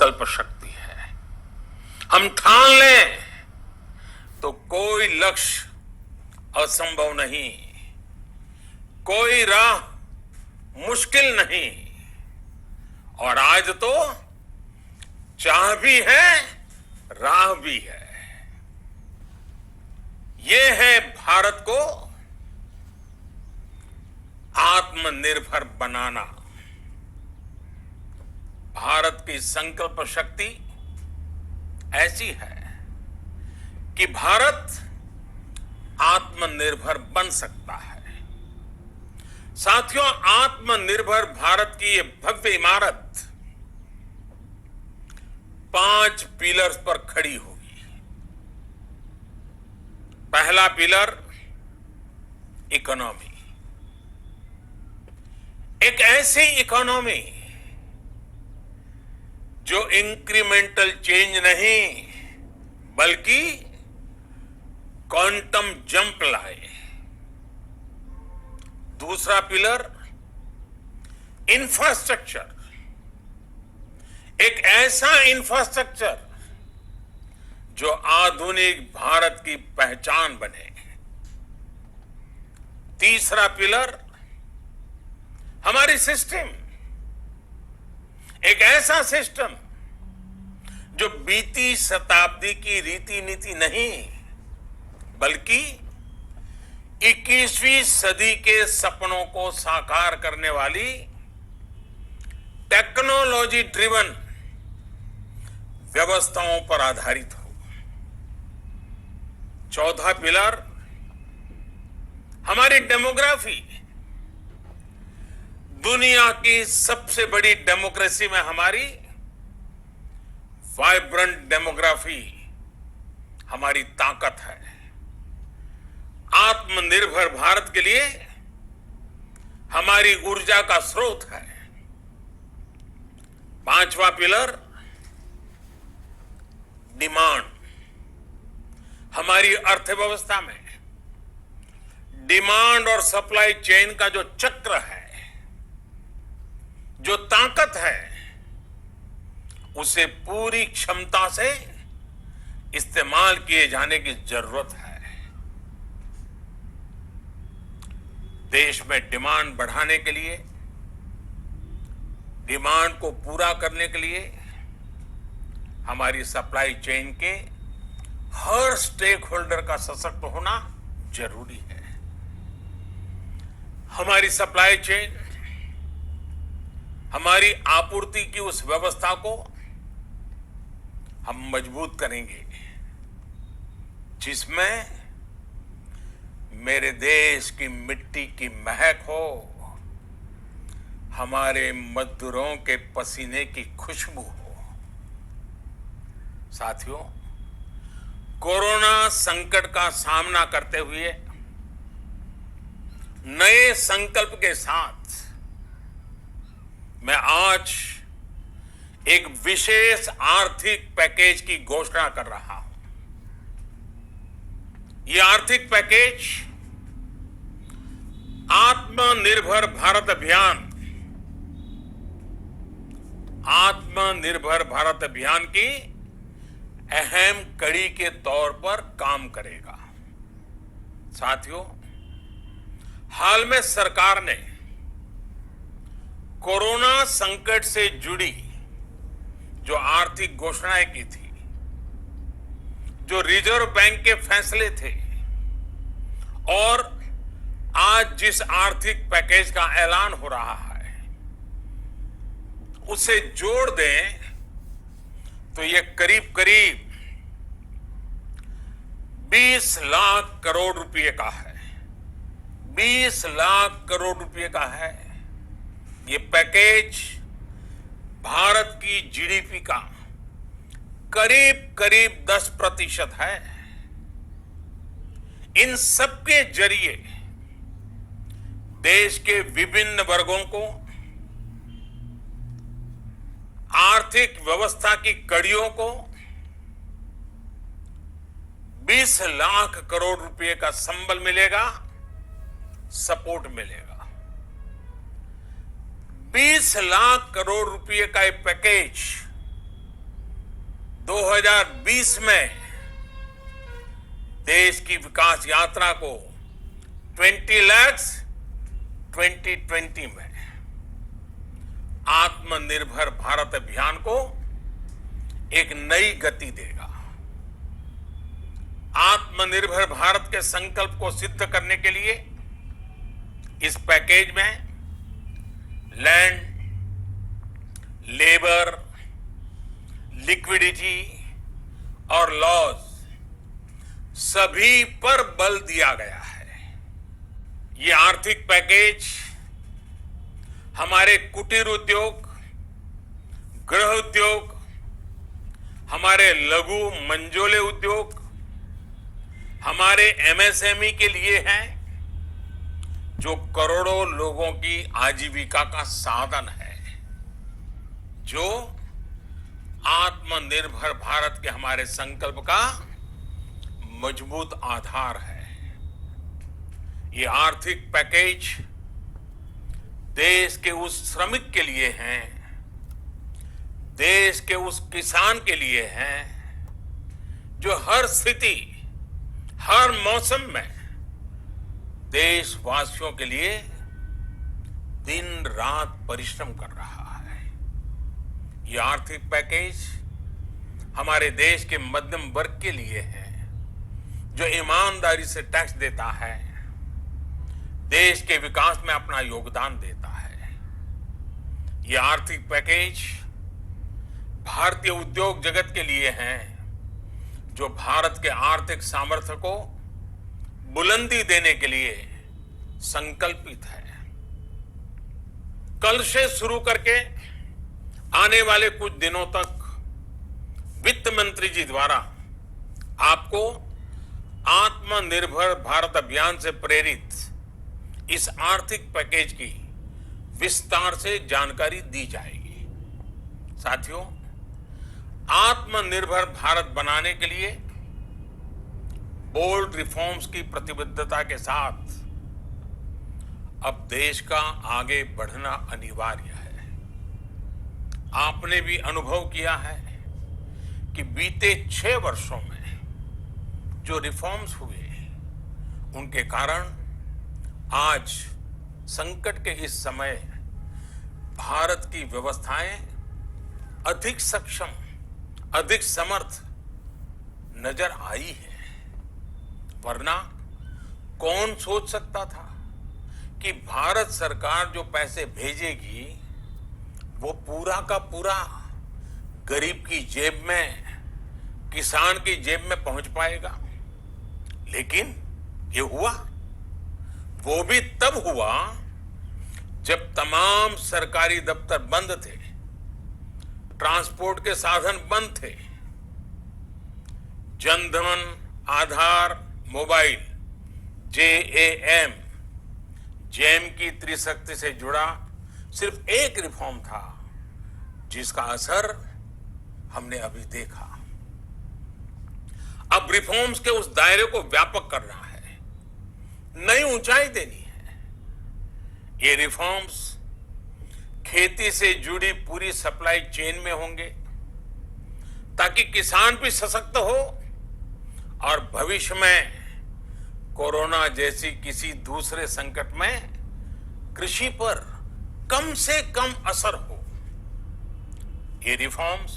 संकल्प शक्ति है। हम ठान लें तो कोई लक्ष्य असंभव नहीं, कोई राह मुश्किल नहीं। और आज तो चाह भी है, राह भी है। ये है भारत को आत्मनिर्भर बनाना। भारत की संकल्प शक्ति ऐसी है कि भारत आत्मनिर्भर बन सकता है। साथियों, आत्मनिर्भर भारत की ये भव्य इमारत 5 पिलर्स पर खड़ी होगी। पहला पिलर इकोनॉमी। एक ऐसी इकोनॉमी जो इंक्रीमेंटल चेंज नहीं बल्कि क्वांटम जंप लाए। दूसरा पिलर इंफ्रास्ट्रक्चर। एक ऐसा इंफ्रास्ट्रक्चर जो आधुनिक भारत की पहचान बने। तीसरा पिलर हमारी सिस्टम। एक ऐसा सिस्टम जो बीती शताब्दी की रीति नीति नहीं बल्कि 21वीं सदी के सपनों को साकार करने वाली टेक्नोलॉजी ड्रिवन व्यवस्थाओं पर आधारित हो। चौथा पिलर हमारी डेमोग्राफी। दुनिया की सबसे बड़ी डेमोक्रेसी में हमारी वाइब्रेंट डेमोग्राफी हमारी ताकत है। आत्मनिर्भर भारत के लिए हमारी ऊर्जा का स्रोत है। पांचवा पिलर डिमांड। हमारी अर्थव्यवस्था में डिमांड और सप्लाई चेन का जो चक्र है, जो ताकत है, उसे पूरी क्षमता से इस्तेमाल किए जाने की जरूरत है। देश में डिमांड बढ़ाने के लिए, डिमांड को पूरा करने के लिए हमारी सप्लाई चेन के हर स्टेक होल्डर का सशक्त होना जरूरी है। हमारी सप्लाई चेन, हमारी आपूर्ति की उस व्यवस्था को हम मजबूत करेंगे जिसमें मेरे देश की मिट्टी की महक हो, हमारे मजदूरों के पसीने की खुशबू हो। साथियों, कोरोना संकट का सामना करते हुए नए संकल्प के साथ मैं आज एक विशेष आर्थिक पैकेज की घोषणा कर रहा हूं। यह आर्थिक पैकेज आत्मनिर्भर भारत अभियान, आत्मनिर्भर भारत अभियान की अहम कड़ी के तौर पर काम करेगा। साथियों, हाल में सरकार ने कोरोना संकट से जुड़ी जो आर्थिक घोषणाएं की थी, जो रिजर्व बैंक के फैसले थे और आज जिस आर्थिक पैकेज का ऐलान हो रहा है, उसे जोड़ दें तो ये करीब करीब 20 लाख करोड़ रुपए का है। 20 लाख करोड़ रुपए का है। ये पैकेज भारत की जीडीपी का करीब करीब 10% है। इन सबके जरिए देश के विभिन्न वर्गों को आर्थिक व्यवस्था की कड़ियों को 20 लाख करोड़ रुपए का संबल मिलेगा, सपोर्ट मिलेगा। 20 लाख करोड़ रुपए का ये पैकेज 2020 में देश की विकास यात्रा को 20 लाख 2020 में आत्मनिर्भर भारत अभियान को एक नई गति देगा। आत्मनिर्भर भारत के संकल्प को सिद्ध करने के लिए इस पैकेज में लैंड, लेबर, लिक्विडिटी और लॉज सभी पर बल दिया गया है। ये आर्थिक पैकेज हमारे कुटीर उद्योग, गृह उद्योग, हमारे लघु मंझोले उद्योग, हमारे एमएसएमई के लिए है, जो करोड़ों लोगों की आजीविका का साधन है, जो आत्मनिर्भर भारत के हमारे संकल्प का मजबूत आधार है। ये आर्थिक पैकेज देश के उस श्रमिक के लिए हैं, देश के उस किसान के लिए हैं, जो हर स्थिति, हर मौसम में देशवासियों के लिए दिन रात परिश्रम कर रहा है। ये आर्थिक पैकेज हमारे देश के मध्यम वर्ग के लिए है, जो ईमानदारी से टैक्स देता है, देश के विकास में अपना योगदान देता है। ये आर्थिक पैकेज भारतीय उद्योग जगत के लिए है, जो भारत के आर्थिक सामर्थ्य को बुलंदी देने के लिए संकल्पित है। कल से शुरू करके आने वाले कुछ दिनों तक वित्त मंत्री जी द्वारा आपको आत्मनिर्भर भारत अभियान से प्रेरित इस आर्थिक पैकेज की विस्तार से जानकारी दी जाएगी। साथियों, आत्मनिर्भर भारत बनाने के लिए बोल्ड रिफॉर्म्स की प्रतिबद्धता के साथ अब देश का आगे बढ़ना अनिवार्य है। आपने भी अनुभव किया है कि बीते 6 वर्षों में जो रिफॉर्म्स हुए, उनके कारण आज संकट के इस समय भारत की व्यवस्थाएं अधिक सक्षम, अधिक समर्थ नजर आई है। वरना कौन सोच सकता था कि भारत सरकार जो पैसे भेजेगी वो पूरा का पूरा गरीब की जेब में, किसान की जेब में पहुंच पाएगा। लेकिन ये हुआ, वो भी तब हुआ जब तमाम सरकारी दफ्तर बंद थे, ट्रांसपोर्ट के साधन बंद थे। जनधन, आधार, मोबाइल, जेम की त्रिशक्ति से जुड़ा सिर्फ एक रिफॉर्म था, जिसका असर हमने अभी देखा। अब रिफॉर्म्स के उस दायरे को व्यापक करना है, नई ऊंचाई देनी है। ये रिफॉर्म्स खेती से जुड़ी पूरी सप्लाई चेन में होंगे, ताकि किसान भी सशक्त हो और भविष्य में कोरोना जैसी किसी दूसरे संकट में कृषि पर कम से कम असर हो। ये रिफॉर्म्स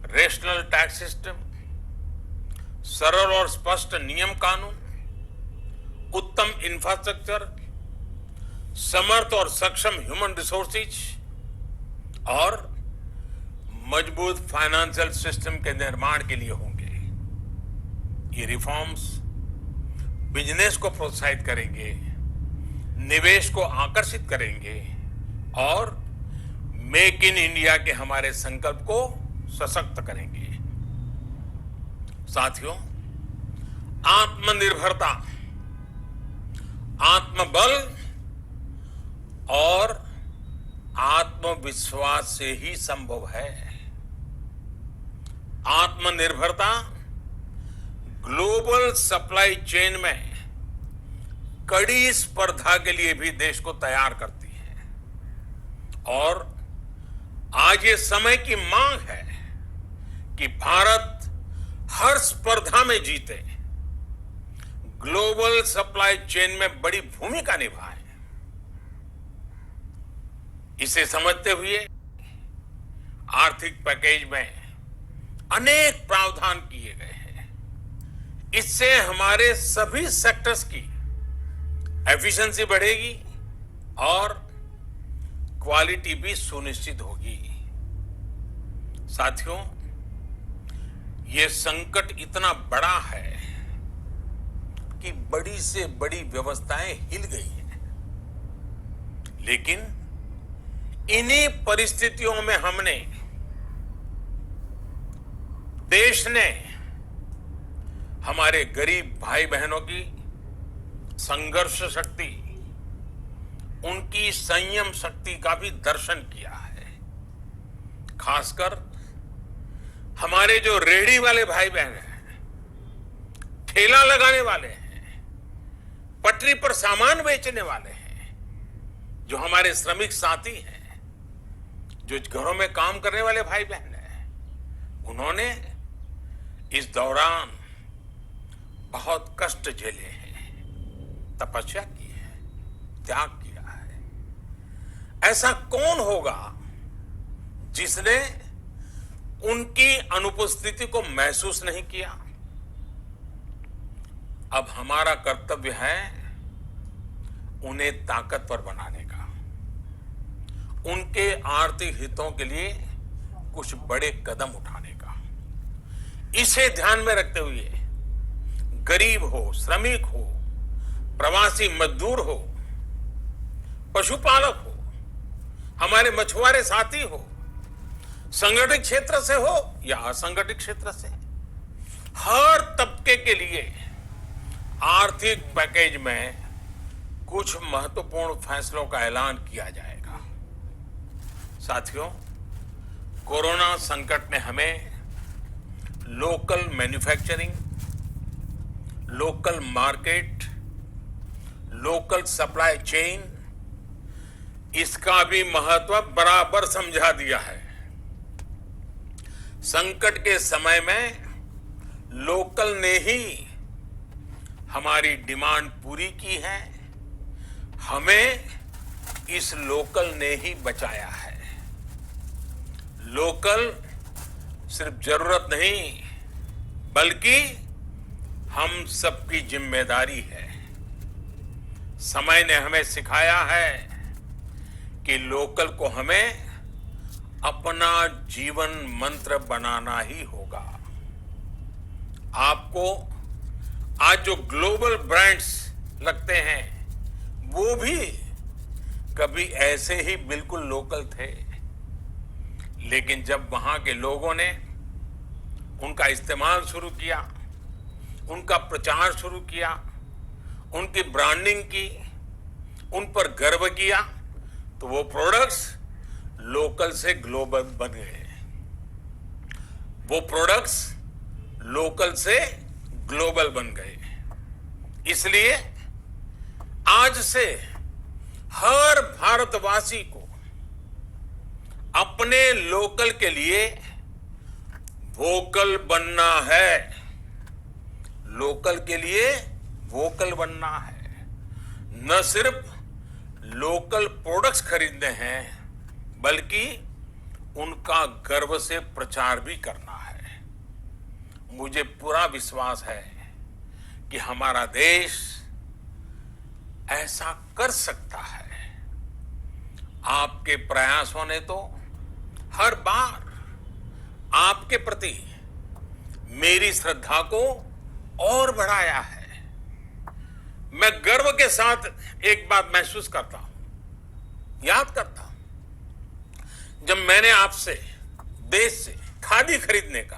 रेशनल टैक्स सिस्टम, सरल और स्पष्ट नियम कानून, उत्तम इंफ्रास्ट्रक्चर, समर्थ और सक्षम ह्यूमन रिसोर्सेज और मजबूत फाइनेंशियल सिस्टम के निर्माण के लिए होंगे। ये रिफॉर्म्स बिजनेस को प्रोत्साहित करेंगे, निवेश को आकर्षित करेंगे और मेक इन इंडिया के हमारे संकल्प को सशक्त करेंगे। साथियों, आत्मनिर्भरता, आत्मबल और आत्मविश्वास से ही संभव है। आत्मनिर्भरता ग्लोबल सप्लाई चेन में कड़ी स्पर्धा के लिए भी देश को तैयार करती है और आज ये समय की मांग है कि भारत हर स्पर्धा में जीते, ग्लोबल सप्लाई चेन में बड़ी भूमिका निभाए। इसे समझते हुए आर्थिक पैकेज में अनेक प्रावधान किए गए हैं। इससे हमारे सभी सेक्टर्स की एफिशिएंसी बढ़ेगी और क्वालिटी भी सुनिश्चित होगी। साथियों, ये संकट इतना बड़ा है कि बड़ी से बड़ी व्यवस्थाएं हिल गई हैं। लेकिन इन्हीं परिस्थितियों में देश ने हमारे गरीब भाई बहनों की संघर्ष शक्ति, उनकी संयम शक्ति का भी दर्शन किया है। खासकर हमारे जो रेहड़ी वाले भाई बहन हैं, ठेला लगाने वाले हैं, पटरी पर सामान बेचने वाले हैं, जो हमारे श्रमिक साथी हैं, जो घरों में काम करने वाले भाई बहन हैं, उन्होंने इस दौरान बहुत कष्ट झेले हैं, तपस्या की है, त्याग किया है। ऐसा कौन होगा जिसने उनकी अनुपस्थिति को महसूस नहीं किया? अब हमारा कर्तव्य है उन्हें ताकतवर बनाने का, उनके आर्थिक हितों के लिए कुछ बड़े कदम उठाने का। इसे ध्यान में रखते हुए गरीब हो, श्रमिक हो, प्रवासी मजदूर हो, पशुपालक हो, हमारे मछुआरे साथी हो, संगठित क्षेत्र से हो या असंगठित क्षेत्र से, हर तबके के लिए आर्थिक पैकेज में कुछ महत्वपूर्ण फैसलों का ऐलान किया जाएगा। साथियों, कोरोना संकट ने हमें local manufacturing, local market, local supply chain, इसका भी महत्व बराबर समझा दिया है। संकट के समय में लोकल ने ही हमारी डिमांड पूरी की है, हमें इस लोकल ने ही बचाया है। लोकल सिर्फ जरूरत नहीं, बल्कि हम सबकी जिम्मेदारी है। समय ने हमें सिखाया है कि लोकल को हमें अपना जीवन मंत्र बनाना ही होगा। आपको आज जो ग्लोबल ब्रांड्स लगते हैं, वो भी कभी ऐसे ही बिल्कुल लोकल थे, लेकिन जब वहां के लोगों ने उनका इस्तेमाल शुरू किया, उनका प्रचार शुरू किया, उनकी ब्रांडिंग की, उन पर गर्व किया, तो वो प्रोडक्ट्स लोकल से ग्लोबल बन गए। वो प्रोडक्ट्स लोकल से ग्लोबल बन गए। इसलिए आज से हर भारतवासी को अपने लोकल के लिए वोकल बनना है। लोकल के लिए वोकल बनना है। न सिर्फ लोकल प्रोडक्ट्स खरीदने हैं, बल्कि उनका गर्व से प्रचार भी करना है। मुझे पूरा विश्वास है कि हमारा देश ऐसा कर सकता है। आपके प्रयासों ने तो हर बार आपके प्रति मेरी श्रद्धा को और बढ़ाया है। मैं गर्व के साथ एक बात महसूस करता हूं, याद करता हूं, जब मैंने आपसे देश से खादी खरीदने का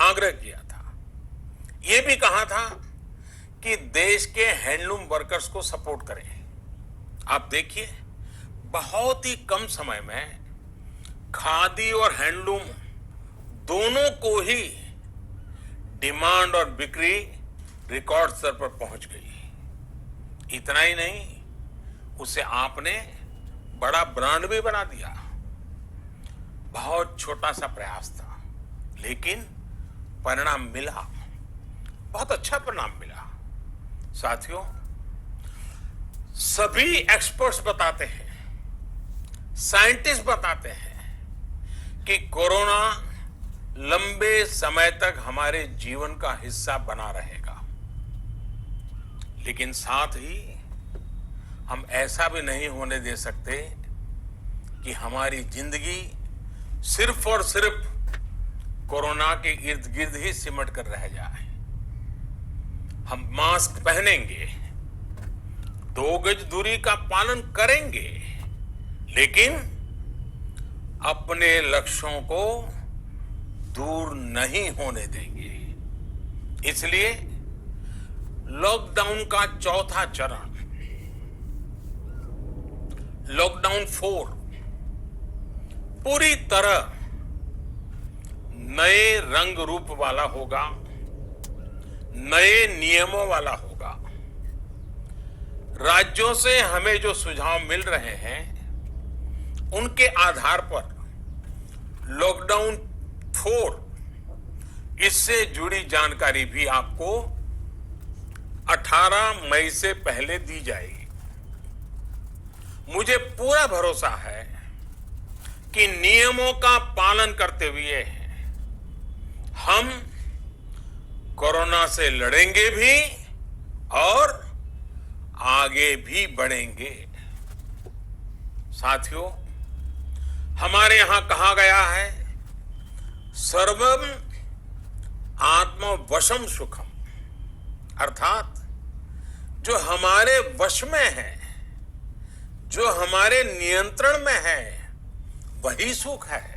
आग्रह किया था, यह भी कहा था कि देश के हैंडलूम वर्कर्स को सपोर्ट करें। आप देखिए, बहुत ही कम समय में खादी और हैंडलूम दोनों को ही डिमांड और बिक्री रिकॉर्ड स्तर पर पहुंच गई। इतना ही नहीं, उसे आपने बड़ा ब्रांड भी बना दिया। बहुत छोटा सा प्रयास था, लेकिन परिणाम मिला, बहुत अच्छा परिणाम मिला। साथियों, सभी एक्सपर्ट्स बताते हैं, साइंटिस्ट बताते हैं कि कोरोना लंबे समय तक हमारे जीवन का हिस्सा बना रहेगा। लेकिन साथ ही हम ऐसा भी नहीं होने दे सकते कि हमारी जिंदगी सिर्फ और सिर्फ कोरोना के इर्द गिर्द ही सिमट कर रह जाए। हम मास्क पहनेंगे, 2 गज दूरी का पालन करेंगे, लेकिन अपने लक्ष्यों को दूर नहीं होने देंगे। इसलिए लॉकडाउन का चौथा चरण, लॉकडाउन 4, पूरी तरह नए रंग रूप वाला होगा, नए नियमों वाला होगा। राज्यों से हमें जो सुझाव मिल रहे हैं, उनके आधार पर लॉकडाउन 4, इससे जुड़ी जानकारी भी आपको 18 मई से पहले दी जाएगी। मुझे पूरा भरोसा है कि नियमों का पालन करते हुए हम कोरोना से लड़ेंगे भी और आगे भी बढ़ेंगे। साथियों, हमारे यहां कहा गया है, सर्वम आत्मवशम सुखम, अर्थात जो हमारे वश में है, जो हमारे नियंत्रण में है, वही सुख है।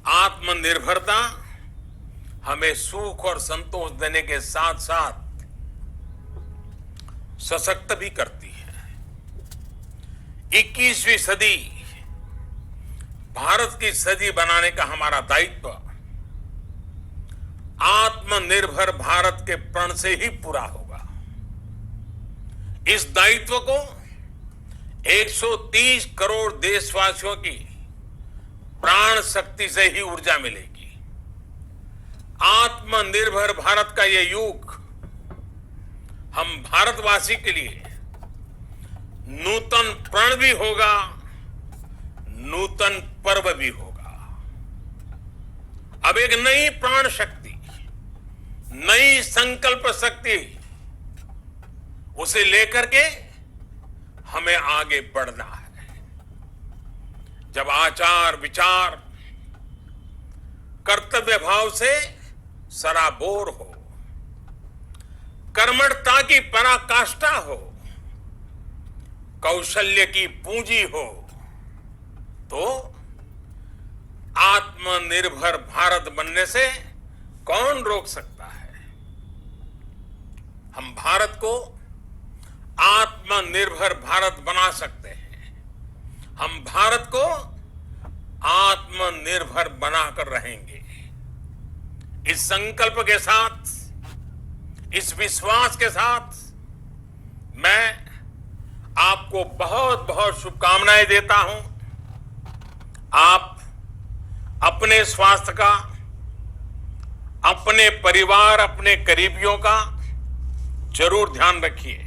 आत्मनिर्भरता हमें सुख और संतोष देने के साथ साथ सशक्त भी करती है। 21वीं सदी भारत की सदी बनाने का हमारा दायित्व आत्मनिर्भर भारत के प्रण से ही पूरा होगा। इस दायित्व को 130 करोड़ देशवासियों की प्राण शक्ति से ही ऊर्जा मिलेगी। आत्मनिर्भर भारत का यह युग हम भारतवासी के लिए नूतन प्रण भी होगा, नूतन पर्व भी होगा। अब एक नई प्राण शक्ति, नई संकल्प शक्ति, उसे लेकर के हमें आगे बढ़ना है। जब आचार विचार कर्तव्य भाव से सराबोर हो, कर्मठता की पराकाष्ठा हो, कौशल्य की पूंजी हो, तो आत्मनिर्भर भारत बनने से कौन रोक सकता है। हम भारत को आत्मनिर्भर भारत बना सकते हैं। हम भारत को आत्मनिर्भर बनाकर रहेंगे। इस संकल्प के साथ, इस विश्वास के साथ मैं आपको बहुत बहुत शुभकामनाएं देता हूं। आप अपने स्वास्थ्य का, अपने परिवार, अपने करीबियों का जरूर ध्यान रखिए।